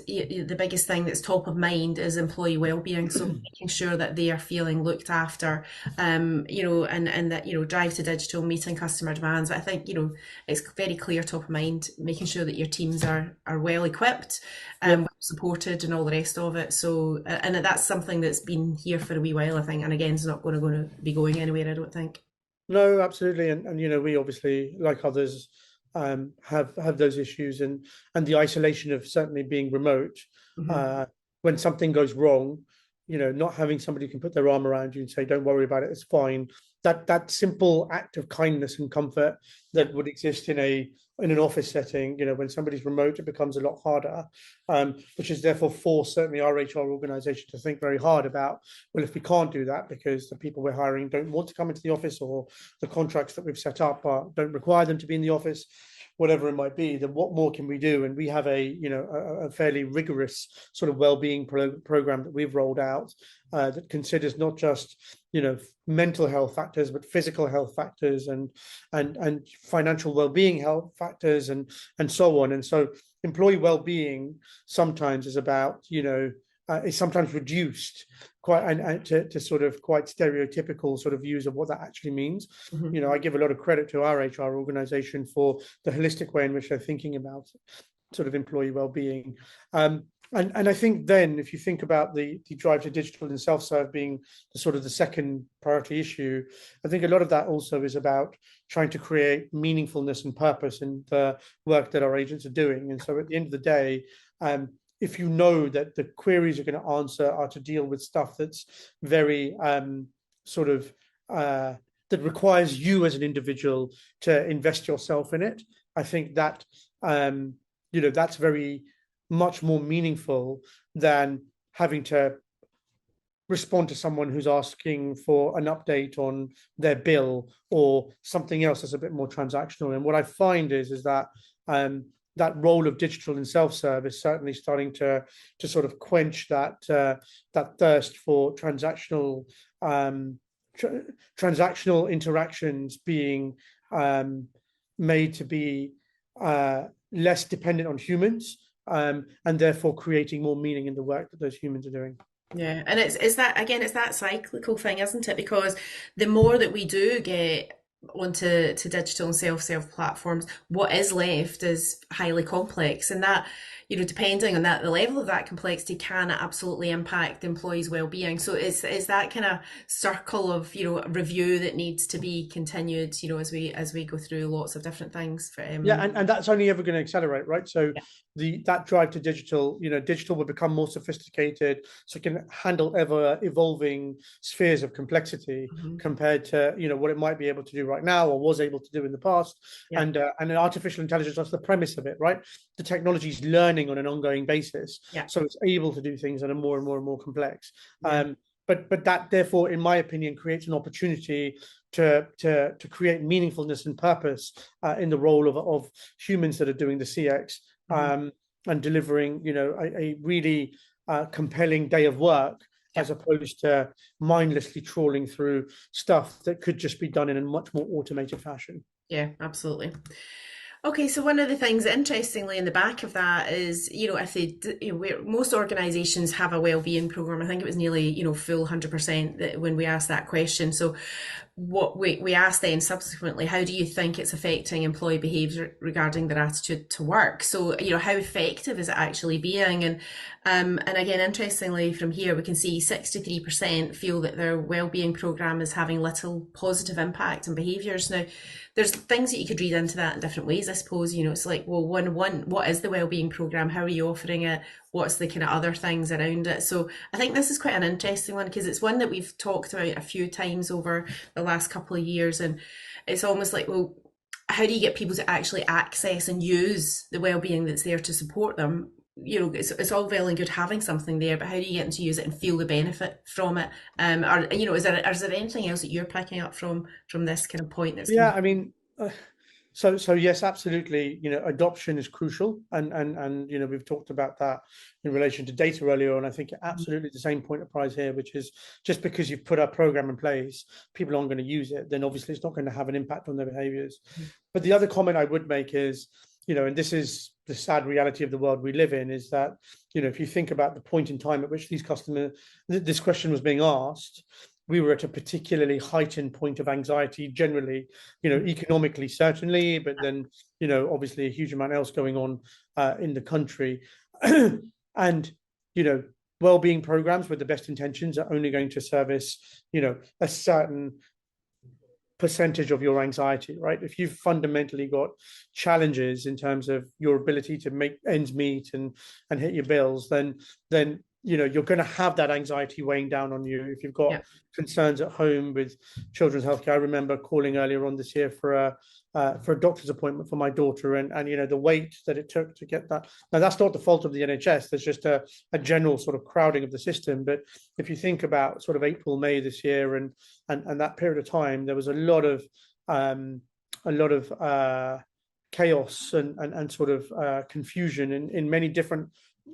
thing that's top of mind is employee well-being. So making sure that they are feeling looked after, and that drive to digital, meeting customer demands. But I think it's very clear top of mind, making sure that your teams are well equipped, supported, and all the rest of it. So and that's something that's been here for a wee while, I think, and again, it's not going to be going anywhere, I don't think. No, absolutely, and we obviously, like others, have those issues and the isolation of certainly being remote. When something goes wrong, not having somebody who can put their arm around you and say, don't worry about it, it's fine. That simple act of kindness and comfort that would exist in an office setting, when somebody's remote, it becomes a lot harder, which is therefore forced certainly our HR organization to think very hard about, well, if we can't do that because the people we're hiring don't want to come into the office, or the contracts that we've set up don't require them to be in the office, whatever it might be, then what more can we do? And we have a fairly rigorous sort of well-being program that we've rolled out that considers not just mental health factors, but physical health factors and financial well-being health factors and so on. And so employee well-being sometimes is about is sometimes reduced quite and to sort of quite stereotypical sort of views of what that actually means. Mhm. I give a lot of credit to our HR organization for the holistic way in which they're thinking about sort of employee well-being. And I think then, if you think about the drive to digital and self-serve being the sort of the second priority issue, I think a lot of that also is about trying to create meaningfulness and purpose in the work that our agents are doing. And so at the end of the day, if you know that the queries you're going to answer are to deal with stuff that's very sort of that requires you as an individual to invest yourself in it, I think that that's very much more meaningful than having to respond to someone who's asking for an update on their bill or something else that's a bit more transactional. And what I find is that that role of digital and self-serve is certainly starting to sort of quench that thirst for transactional interactions being made to be less dependent on humans, and therefore creating more meaning in the work that those humans are doing. Yeah, and it's that again, it's that cyclical thing, isn't it? Because the more that we do get onto digital and self-serve platforms, what is left is highly complex, and that, depending on that, the level of that complexity can absolutely impact the employees' well-being. So it's that kind of circle of review that needs to be continued, as we go through lots of different things. Yeah, and that's only ever going to accelerate, right? So Yeah. that drive to digital, digital will become more sophisticated, so it can handle ever evolving spheres of complexity Mhm. compared to what it might be able to do right now or was able to do in the past. Yeah. And an artificial intelligence, that's the premise of it, right? The technology is learning on an ongoing basis, Yeah. so it's able to do things that are more and more and more complex. Yeah. But that therefore, in my opinion, creates an opportunity to create meaningfulness and purpose in the role of humans that are doing the CX, Mhm. and delivering a really compelling day of work, Yeah. as opposed to mindlessly trawling through stuff that could just be done in a much more automated fashion. Yeah, absolutely. Okay, so one of the things, interestingly, in the back of that is, if they, most organisations have a wellbeing program. I think it was nearly, full 100% that when we asked that question. So, what we asked then subsequently, how do you think it's affecting employee behaviour regarding their attitude to work? So, how effective is it actually being? And again, interestingly, from here we can see 63% feel that their wellbeing program is having little positive impact on behaviours. Now, there's things that you could read into that in different ways, I suppose. It's like, well, one, what is the wellbeing program? How are you offering it? What's the kind of other things around it? So I think this is quite an interesting one because it's one that we've talked about a few times over the last couple of years, and it's almost like, well, how do you get people to actually access and use the wellbeing that's there to support them? It's all well and good having something there, but how do you get them to use it and feel the benefit from it? Or is there anything else that you're picking up from this kind of point that's Yeah, coming? I mean, so yes, absolutely. Adoption is crucial, and we've talked about that in relation to data earlier, and I think absolutely the same point applies here, which is just because you've put a program in place, people aren't going to use it, then obviously it's not going to have an impact on their behaviors. But the other comment I would make is, and this is the sad reality of the world we live in, is that if you think about the point in time at which this question was being asked, we were at a particularly heightened point of anxiety generally, economically certainly, but then obviously a huge amount else going on in the country. And well-being programs with the best intentions are only going to service a certain percentage of your anxiety, right? If you've fundamentally got challenges in terms of your ability to make ends meet and hit your bills, then you're going to have that anxiety weighing down on you. If you've got Yeah. concerns at home with children's healthcare, I remember calling earlier on this year for a doctor's appointment for my daughter, and the wait that it took to get that. Now that's not the fault of the NHS. There's just a general sort of crowding of the system. But if you think about sort of April, May this year, and that period of time, there was a lot of chaos and sort of confusion in many different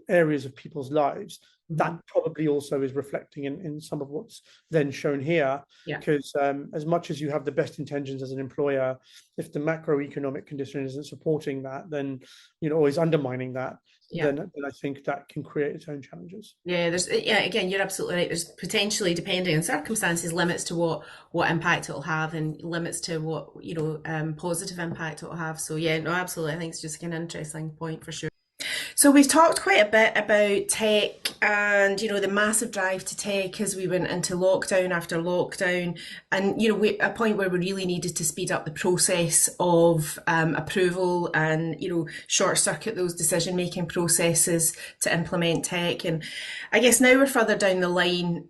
areas of people's lives. That probably also is reflecting in some of what's then shown here, Yeah. because as much as you have the best intentions as an employer, if the macroeconomic condition isn't supporting that, then or is undermining that, Yeah. then I think that can create its own challenges. Yeah, again, you're absolutely right. There's potentially, depending on circumstances, limits to what impact it'll have, and limits to what, positive impact it'll have. So yeah, no, absolutely. I think it's just an interesting point for sure. So we've talked quite a bit about tech and the massive drive to tech as we went into lockdown after lockdown, and a point where we really needed to speed up the process of approval and short circuit those decision making processes to implement tech. And I guess now we're further down the line.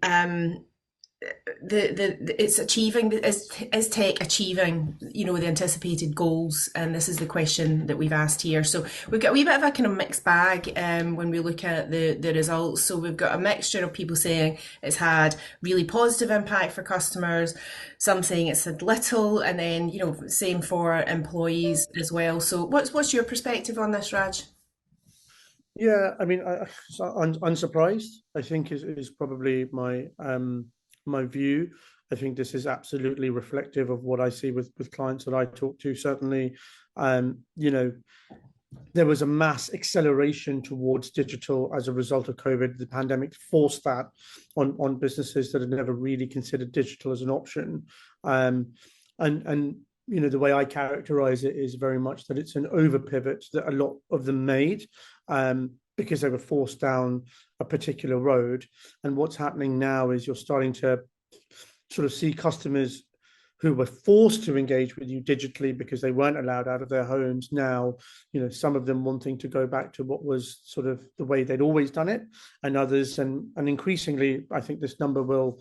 It's achieving, is tech achieving the anticipated goals, and this is the question that we've asked here. So we've got a wee bit of a kind of mixed bag when we look at the results. So we've got a mixture of people saying it's had really positive impact for customers, some saying it's had little, and then same for employees as well. So what's your perspective on this, Raj? Yeah, I mean, unsurprised, I think is probably my view. I think this is absolutely reflective of what I see with clients that I talk to. Certainly, you know, there was a mass acceleration towards digital as a result of COVID. The pandemic forced that on businesses that had never really considered digital as an option. And the way I characterize it is very much that it's an over pivot that a lot of them made, because they were forced down a particular road. And what's happening now is you're starting to sort of see customers who were forced to engage with you digitally because they weren't allowed out of their homes. Now, some of them wanting to go back to what was sort of the way they'd always done it, and others, and increasingly, I think this number will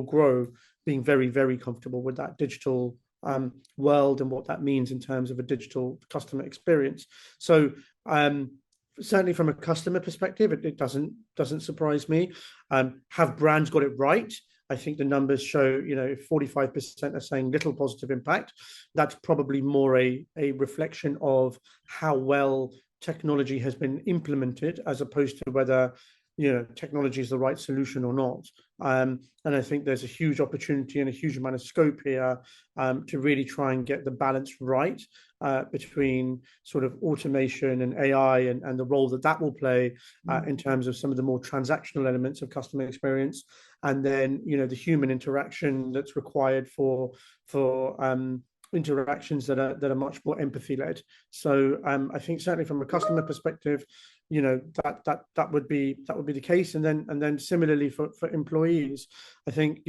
grow, being very, very comfortable with that digital world and what that means in terms of a digital customer experience. So certainly from a customer perspective, it doesn't surprise me. Have brands got it right? I think the numbers show, if 45% are saying little positive impact, that's probably more a reflection of how well technology has been implemented, as opposed to whether technology is the right solution or not. And I think there's a huge opportunity and a huge amount of scope here to really try and get the balance right between sort of automation and AI and the role that will play in terms of some of the more transactional elements of customer experience, and then the human interaction that's required for interactions that are much more empathy led. So I think certainly from a customer perspective, that would be the case. And then similarly for employees, I think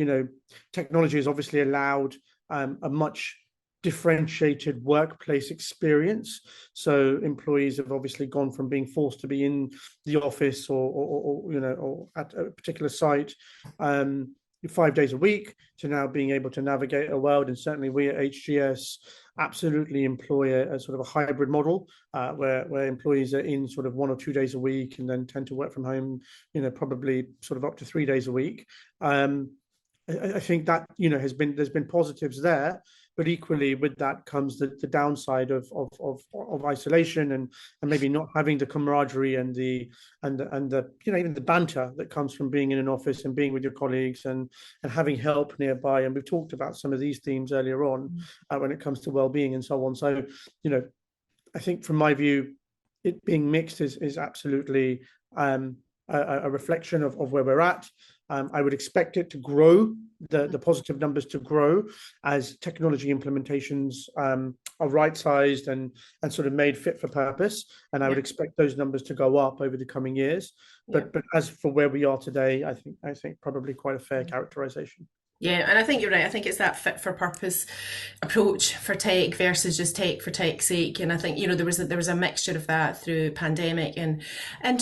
technology has obviously allowed a much differentiated workplace experience. So employees have obviously gone from being forced to be in the office or at a particular site 5 days a week, to now being able to navigate a world. And certainly we at HGS absolutely employ a sort of a hybrid model where employees are in sort of 1 or 2 days a week, and then tend to work from home, probably sort of up to 3 days a week. I think that there's been positives there, but equally with that comes the downside of isolation and maybe not having the camaraderie and the even the banter that comes from being in an office and being with your colleagues and having help nearby. And we've talked about some of these themes earlier on when it comes to well-being and so on. So I think from my view, it being mixed is absolutely a reflection of where we're at. I would expect it to grow, the positive numbers to grow, as technology implementations are right-sized and sort of made fit for purpose. And I would expect those numbers to go up over the coming years. But as for where we are today, I think probably quite a fair characterization. Yeah, and I think you're right. I think it's that fit for purpose approach for tech versus just tech for tech's sake. And I think there was a mixture of that through pandemic, and I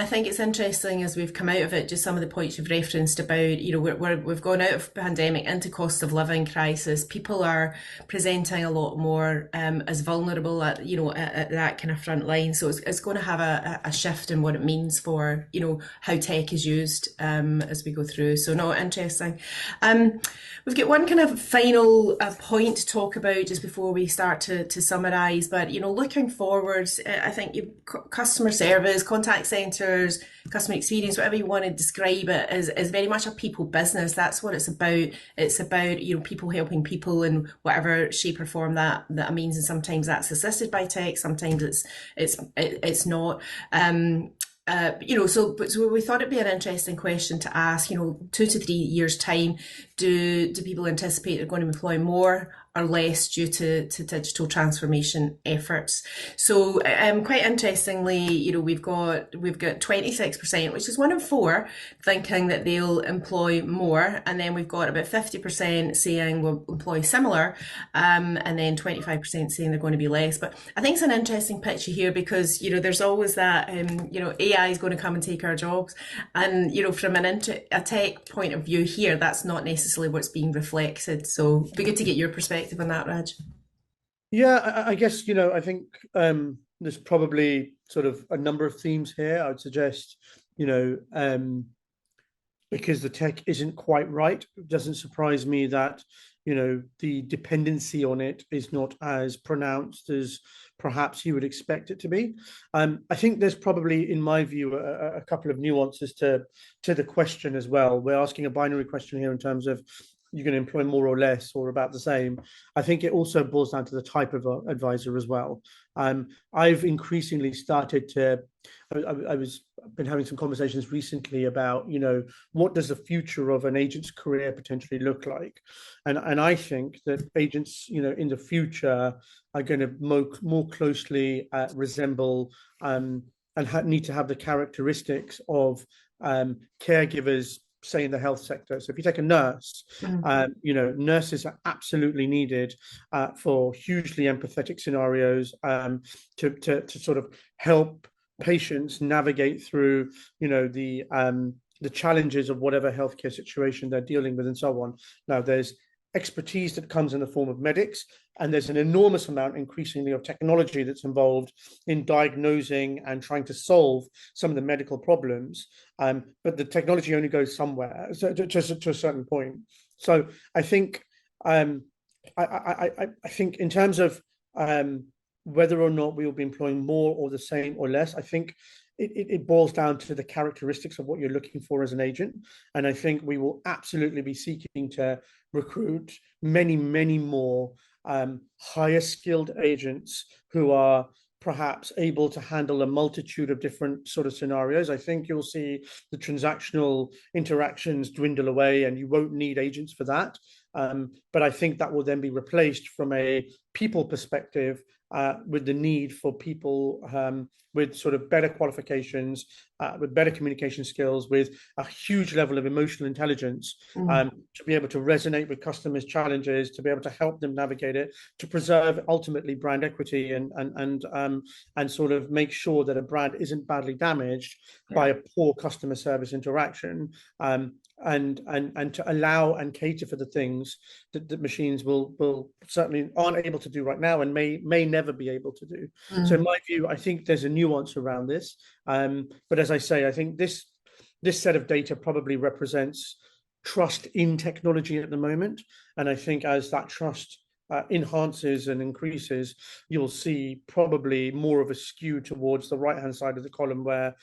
think it's interesting as we've come out of it. Just some of the points you've referenced about we've gone out of pandemic into cost of living crisis. People are presenting a lot more as vulnerable at that kind of front line. So it's going to have a shift in what it means for how tech is used as we go through. So no, interesting. We've got one kind of final point to talk about just before we start to summarise. But looking forwards, I think customer service, contact centres, customer experience, whatever you want to describe it, is very much a people business. That's what it's about. It's about people helping people in whatever shape or form that means. And sometimes that's assisted by tech. Sometimes it's not. So we thought it'd be an interesting question to ask. 2 to 3 years time, do people anticipate they're going to employ more or less due to digital transformation efforts? So, quite interestingly, we've got 26%, which is 1 in 4, thinking that they'll employ more, and then we've got about 50% saying we'll employ similar, and then 25% saying they're going to be less. But I think it's an interesting picture here because there's always that AI is going to come and take our jobs, and from a tech point of view here, that's not necessarily what's being reflected. So it'd be good to get your perspective on that, Raj. Yeah, I guess, I think there's probably sort of a number of themes here. I would suggest, because the tech isn't quite right, it doesn't surprise me that, the dependency on it is not as pronounced as perhaps you would expect it to be. I think there's probably, in my view, a couple of nuances to the question as well. We're asking a binary question here in terms of you're going to employ more or less or about the same. I think it also boils down to the type of advisor as well. I've increasingly started to, I've been having some conversations recently about, what does the future of an agent's career potentially look like? And I think that agents, in the future are going to more closely resemble and need to have the characteristics of caregivers, say in the health sector. So if you take a nurse, nurses are absolutely needed for hugely empathetic scenarios, to sort of help patients navigate through, the challenges of whatever healthcare situation they're dealing with and so on. Now, there's expertise that comes in the form of medics, and there's an enormous amount increasingly of technology that's involved in diagnosing and trying to solve some of the medical problems. But the technology only goes somewhere, so to a certain point. So I think I think in terms of whether or not we will be employing more or the same or less, I think it boils down to the characteristics of what you're looking for as an agent. And I think we will absolutely be seeking to recruit many, many more higher skilled agents who are perhaps able to handle a multitude of different sort of scenarios. I think you'll see the transactional interactions dwindle away and you won't need agents for that. But I think that will then be replaced from a people perspective with the need for people with sort of better qualifications, with better communication skills, with a huge level of emotional intelligence, to be able to resonate with customers' challenges, to be able to help them navigate it, to preserve ultimately brand equity and sort of make sure that a brand isn't badly damaged by a poor customer service interaction. And to allow and cater for the things that machines will certainly aren't able to do right now and may never be able to do. So in my view, I think there's a nuance around this. But as I say, I think this set of data probably represents trust in technology at the moment. And I think as that trust enhances and increases, you'll see probably more of a skew towards the right-hand side of the column where,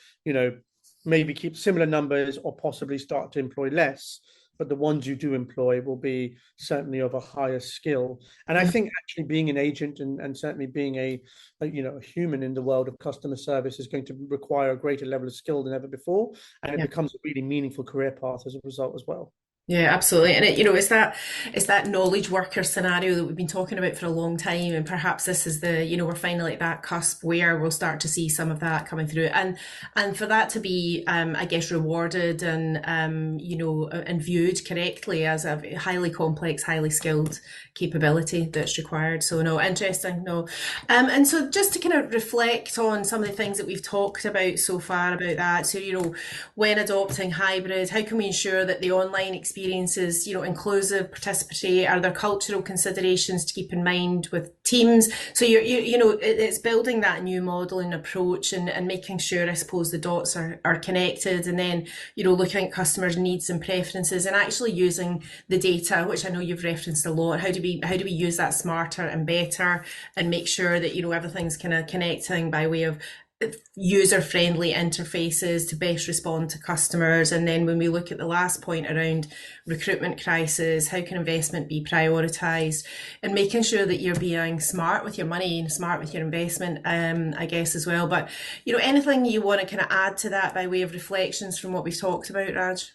maybe keep similar numbers or possibly start to employ less, but the ones you do employ will be certainly of a higher skill. And I think actually being an agent and certainly being a human in the world of customer service is going to require a greater level of skill than ever before, and it becomes a really meaningful career path as a result as well. Yeah, absolutely. And it's that knowledge worker scenario that we've been talking about for a long time. And perhaps this is we're finally at that cusp where we'll start to see some of that coming through. And for that to be, I guess, rewarded and, and viewed correctly as a highly complex, highly skilled capability that's required. So no, interesting. No. And so just to kind of reflect on some of the things that we've talked about so far about that. So, when adopting hybrid, how can we ensure that the online experience experiences, inclusive, participatory? Are there cultural considerations to keep in mind with teams? So it's building that new model and approach, and making sure, I suppose, the dots are connected, and then, looking at customers' needs and preferences, and actually using the data, which I know you've referenced a lot. How do we use that smarter and better, and make sure that, everything's kind of connecting by way of user-friendly interfaces to best respond to customers. And then when we look at the last point around recruitment crisis, how can investment be prioritised, and making sure that you're being smart with your money and smart with your investment, I guess, as well. But, anything you want to kind of add to that by way of reflections from what we've talked about, Raj?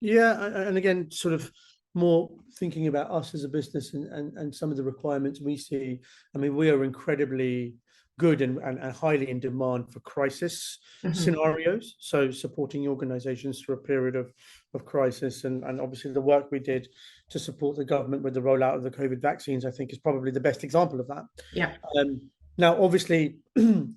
Yeah, and again, sort of more thinking about us as a business and some of the requirements we see. I mean, we are incredibly good and highly in demand for crisis scenarios. So supporting organizations through a period of crisis, and obviously the work we did to support the government with the rollout of the COVID vaccines, I think, is probably the best example of that. Yeah. Now, obviously,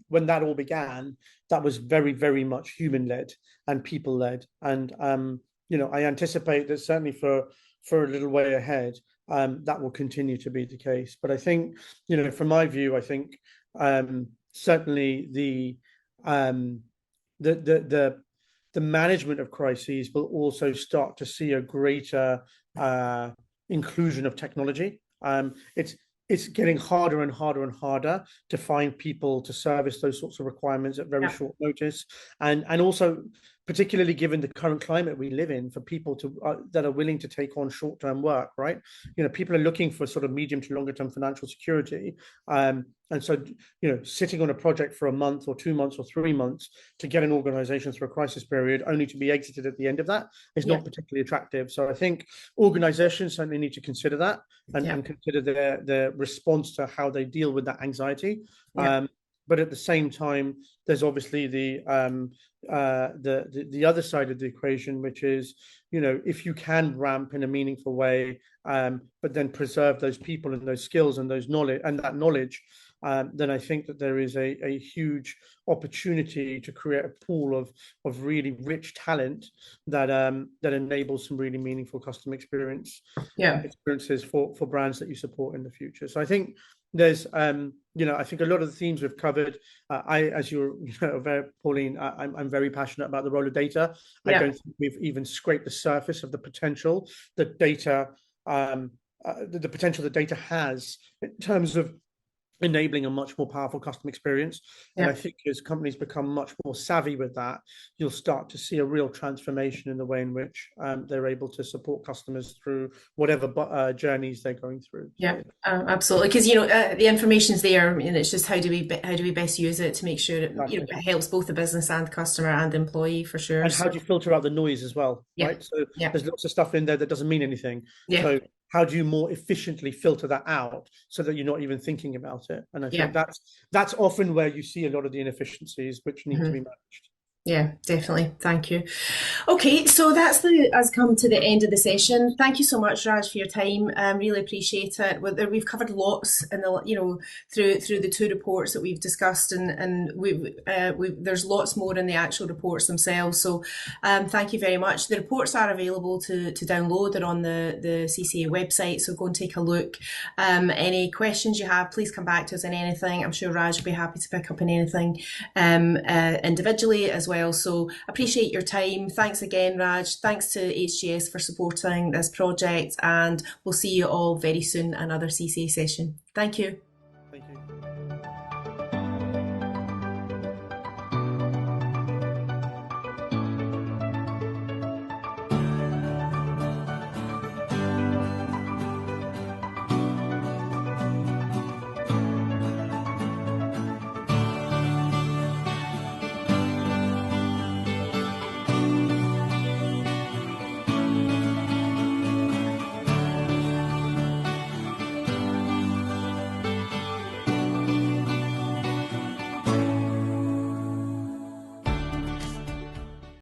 when that all began, that was very, very much human-led and people-led. And I anticipate that certainly for a little way ahead, that will continue to be the case. But I think, from my view, I think certainly the management of crises will also start to see a greater inclusion of technology. It's getting harder and harder and harder to find people to service those sorts of requirements at very short notice, and also particularly given the current climate we live in, for people to that are willing to take on short-term work, right? People are looking for sort of medium to longer term financial security, and so sitting on a project for a month or 2 months or 3 months to get an organization through a crisis period only to be exited at the end of that is not particularly attractive. So I think organizations certainly need to consider that, and consider their response to how they deal with that anxiety. But at the same time, there's obviously the other side of the equation, which is, if you can ramp in a meaningful way, but then preserve those people and those skills and those knowledge and that knowledge, then I think that there is a huge opportunity to create a pool of really rich talent that enables some really meaningful customer experiences for brands that you support in the future. So I think there's I think a lot of the themes we've covered. As you're aware, Pauline, I'm very passionate about the role of data. I don't think we've even scraped the surface of the potential that data has in terms of enabling a much more powerful customer experience. And I think as companies become much more savvy with that, you'll start to see a real transformation in the way in which they're able to support customers through whatever journeys they're going through. Yeah, absolutely. Because the information's there, and it's just how do we best use it to make sure it, it helps both the business and customer and employee, for sure. And how do you filter out the noise as well, right? So there's lots of stuff in there that doesn't mean anything. So how do you more efficiently filter that out so that you're not even thinking about it? And I think that's often where you see a lot of the inefficiencies which need to be managed. Yeah, definitely. Thank you. Okay, so that's us come to the end of the session. Thank you so much, Raj, for your time. Really appreciate it. We've covered lots in the through the two reports that we've discussed, and there's lots more in the actual reports themselves. So thank you very much. The reports are available to download. They're on the CCA website, so go and take a look. Any questions you have, please come back to us on anything. I'm sure Raj will be happy to pick up on anything individually as well. So appreciate your time. Thanks again, Raj. Thanks to HGS for supporting this project, and we'll see you all very soon, another CCA session. Thank you.